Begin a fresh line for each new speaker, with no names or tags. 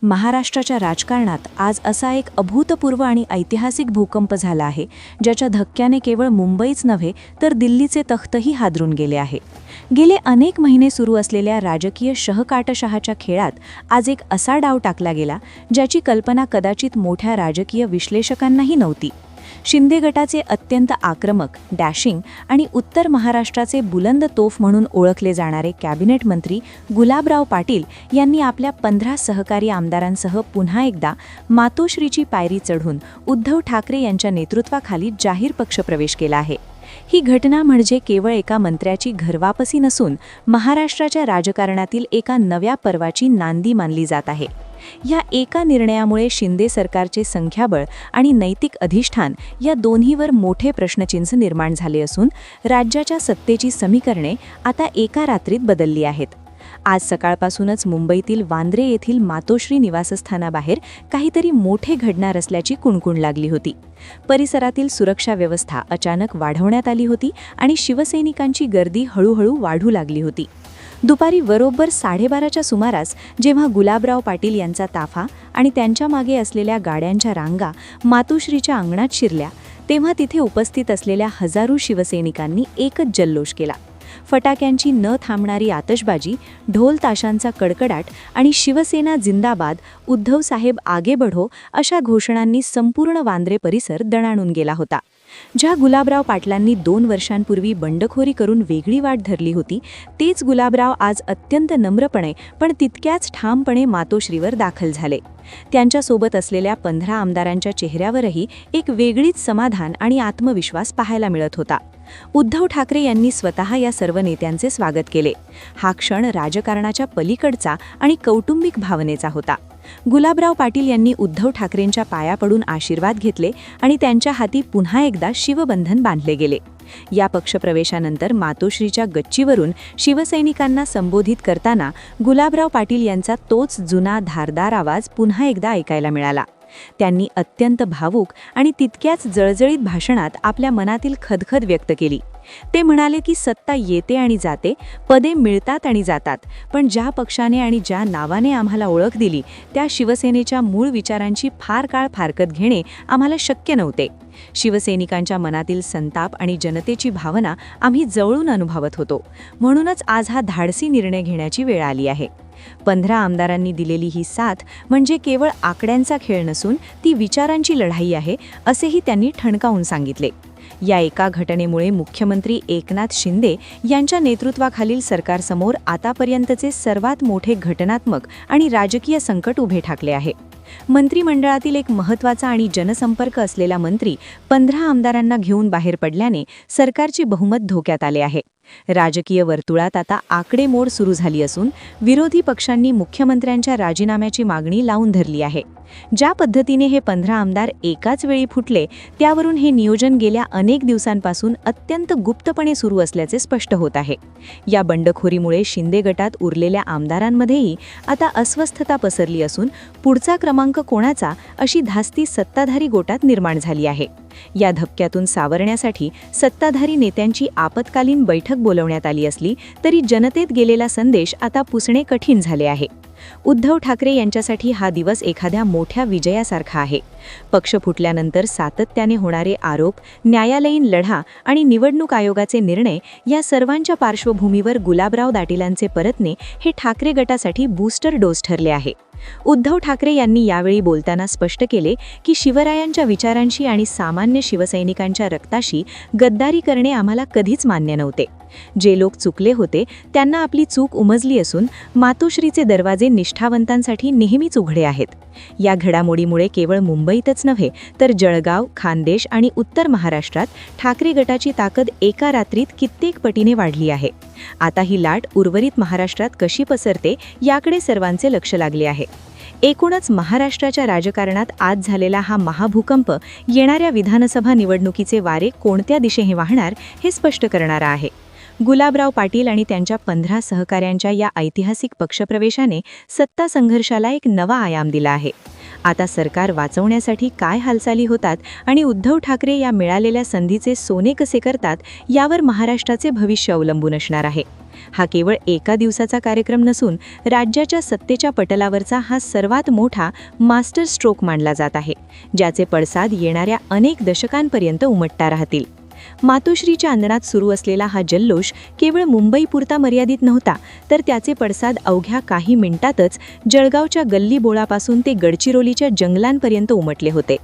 महाराष्ट्राच्या राजकारणात आज असा एक अभूतपूर्व आणि ऐतिहासिक भूकंप झाला आहे, ज्याच्या धक्क्याने केवळ मुंबईच नव्हे तर दिल्लीचे तख्तही हादरून गेले आहे. गेले अनेक महिने सुरू असलेल्या राजकीय शहकाटशहाच्या खेळात आज एक असा डाव टाकला गेला, ज्याची कल्पना कदाचित मोठ्या राजकीय विश्लेषकांनाही नव्हती. शिंदे गटाचे अत्यंत आक्रमक, डॅशिंग आणि उत्तर महाराष्ट्राचे बुलंद तोफ म्हणून ओळखले जाणारे कॅबिनेट मंत्री गुलाबराव पाटील यांनी आपल्या 15 सहकारी आमदारांसह पुन्हा एकदा मातोश्रीची पायरी चढून उद्धव ठाकरे यांच्या नेतृत्वाखाली जाहीर पक्षप्रवेश केला आहे. ही घटना म्हणजे केवळ एका मंत्र्याची घरवापसी नसून महाराष्ट्राच्या राजकारणातील एका नव्या पर्वाची नांदी मानली जात आहे. या एका निर्णयामुळे शिंदे सरकारचे संख्याबळ आणि नैतिक अधिष्ठान या दोन्हीवर मोठे प्रश्नचिन्ह निर्माण झाले असून राज्याच्या सत्तेची समीकरणे आता एका रात्रीत बदलली आहेत. आज सकाळपासूनच मुंबईतील वांद्रे येथील मातोश्री निवासस्थानाबाहेर काहीतरी मोठे घडणार असल्याची कुणकुण लागली होती. परिसरातील सुरक्षा व्यवस्था अचानक वाढवण्यात आली होती आणि शिवसैनिकांची गर्दी हळूहळू वाढू लागली होती. दुपारी बरोबर 12:30च्या सुमारास जेव्हा गुलाबराव पाटील यांचा ताफा आणि त्यांच्या मागे असलेल्या गाड्यांच्या रांगा मातोश्रीच्या अंगणात शिरल्या, तेव्हा तिथे उपस्थित असलेल्या हजारो शिवसैनिकांनी एकच जल्लोष केला. फटाक्यांची न थांबणारी आतषबाजी, ढोल ताशांचा कडकडाट आणि शिवसेना जिंदाबाद, उद्धव साहेब आगे बढो अशा घोषणांनी संपूर्ण वांद्रे परिसर दणाणून गेला होता. ज्या गुलाबराव पाटलांनी 2 वर्षांपूर्वी बंडखोरी करून वेगळी वाट धरली होती, तेच गुलाबराव आज अत्यंत नम्रपणे पण तितक्याच ठामपणे मातोश्रीवर दाखल झाले. त्यांच्यासोबत असलेल्या 15 आमदारांच्या चेहऱ्यावरही एक वेगळीच समाधान आणि आत्मविश्वास पाहायला मिळत होता. उद्धव ठाकरे यांनी स्वतः या सर्व नेत्यांचे स्वागत केले. हा क्षण राजकारणाच्या पलीकडचा आणि कौटुंबिक भावनेचा होता. गुलाबराव पाटील यांनी उद्धव ठाकरेंच्या पाया पडून आशीर्वाद घेतले आणि त्यांच्या हाती पुन्हा एकदा शिवबंधन बांधले गेले. या पक्षप्रवेशानंतर मातोश्रीच्या गच्चीवरून शिवसैनिकांना संबोधित करताना गुलाबराव पाटील यांचा तोच जुना धारदार आवाज पुन्हा एकदा ऐकायला मिळाला. त्यांनी अत्यंत भावूक आणि तितक्याच जळजळीत भाषणात आपल्या मनातील खदखद व्यक्त केली. ते म्हणाले की सत्ता येते आणि जाते, पदे मिळतात आणि जातात, पण ज्या पक्षाने आणि ज्या नावाने आम्हाला ओळख दिली त्या शिवसेनेच्या मूळ विचारांची फार काळ फारकत घेणे आम्हाला शक्य नव्हते. शिवसैनिकांच्या मनातील संताप आणि जनतेची भावना आम्ही जवळून अनुभवत होतो. म्हणूनच आज हा धाडसी निर्णय घेण्याची वेळ आली आहे. 15 आमदारांनी दिलेली ही साथ म्हणजे केवळ आकड्यांचा खेळ नसून ती विचारांची लढाई आहे, असेही त्यांनी ठणकावून सांगितले. या एका घटनेमुळे मुख्यमंत्री एकनाथ शिंदे यांच्या नेतृत्वाखालील सरकारसमोर आतापर्यंतचे सर्वात मोठे घटनात्मक आणि राजकीय संकट उभे ठाकले आहे. मंत्रिमंडळातील एक महत्त्वाचा आणि जनसंपर्क असलेला मंत्री 15 आमदारांना घेऊन बाहेर पडल्याने सरकारचे बहुमत धोक्यात आले आहे. राजकीय वर्तुळात आता आकडेमोड सुरू झाली असून विरोधी पक्षांनी मुख्यमंत्र्यांच्या राजीनाम्याची मागणी लावून धरली आहे. ज्या पद्धतीने हे 15 आमदार एकाच वेळी फुटले, त्यावरून हे नियोजन गेल्या अनेक दिवसांपासून अत्यंत गुप्तपणे सुरू असल्याचे स्पष्ट होत आहे. या बंडखोरीमुळे शिंदे गटात उरलेल्या आमदारांमध्येही आता अस्वस्थता पसरली असून पुढचा क्रमांक कोणाचा अशी धास्ती सत्ताधारी गोटात निर्माण झाली आहे. या धक्क्यातून सावरण्यासाठी सत्ताधारी नेत्यांची आपत्कालीन बैठक बोलवण्यात आली असली तरी जनतेत गेलेला संदेश आता पुसणे कठीण झाले आहे. उद्धव ठाकरे यांच्यासाठी हा दिवस एखाद्या मोठ्या विजयासारखा आहे. पक्ष फुटल्यानंतर सातत्याने होणारे आरोप, न्यायालयीन लढा आणि निवडणूक आयोगाचे निर्णय या सर्वांच्या पार्श्वभूमीवर गुलाबराव पाटीलांचे परतणे हे ठाकरे गटासाठी बूस्टर डोस ठरले आहे. उद्धव ठाकरे यांनी यावेळी बोलताना स्पष्ट केले की शिवरायांच्या विचारांशी आणि सामान्य शिवसैनिकांच्या रक्ताशी गद्दारी करणे आम्हाला कधीच मान्य नव्हते. जे लोक चुकले होते त्यांना आपली चूक उमजली असून मातोश्रीचे दरवाजे निष्ठावंतांसाठी नेहमीच उघडे आहेत. या घडामोडीमुळे केवळ मुंबईतच नव्हे तर जळगाव, खानदेश आणि उत्तर महाराष्ट्रात ठाकरे गटाची ताकद एका रात्रीत कित्येक पटीने वाढली आहे. आता ही लाट उर्वरित महाराष्ट्रात कशी पसरते याकडे सर्वांचे लक्ष लागले आहे. एकूणच महाराष्ट्राच्या राजकारणात आज झालेला हा महाभूकंप येणाऱ्या विधानसभा निवडणुकीचे वारे कोणत्या दिशेने वाहणार हे स्पष्ट करणारा आहे. गुलाबराव पाटील आणि त्यांच्या 15 सहकाऱ्यांच्या या ऐतिहासिक पक्षप्रवेशाने सत्ता संघर्षाला एक नवा आयाम दिला आहे. आता सरकार वाचवण्यासाठी काय हालचाली होतात आणि उद्धव ठाकरे या मिळालेल्या संधीचे सोने कसे करतात यावर महाराष्ट्राचे भविष्य अवलंबून असणार आहे. हा केवळ एका दिवसाचा कार्यक्रम नसून राज्याच्या सत्तेच्या पटलावरचा हा सर्वात मोठा मास्टर स्ट्रोक मानला जात आहे, ज्याचे पडसाद येणाऱ्या अनेक दशकांपर्यंत उमटता राहतील. मातोश्रीच्या अंगणात सुरू असलेला हा जल्लोष केवळ मुंबईपुरता मर्यादित नव्हता, तर त्याचे पडसाद अवघ्या काही मिनिटातच जळगावच्या गल्लीबोळापासून ते गडचिरोलीच्या जंगलांपर्यंत उमटले होते.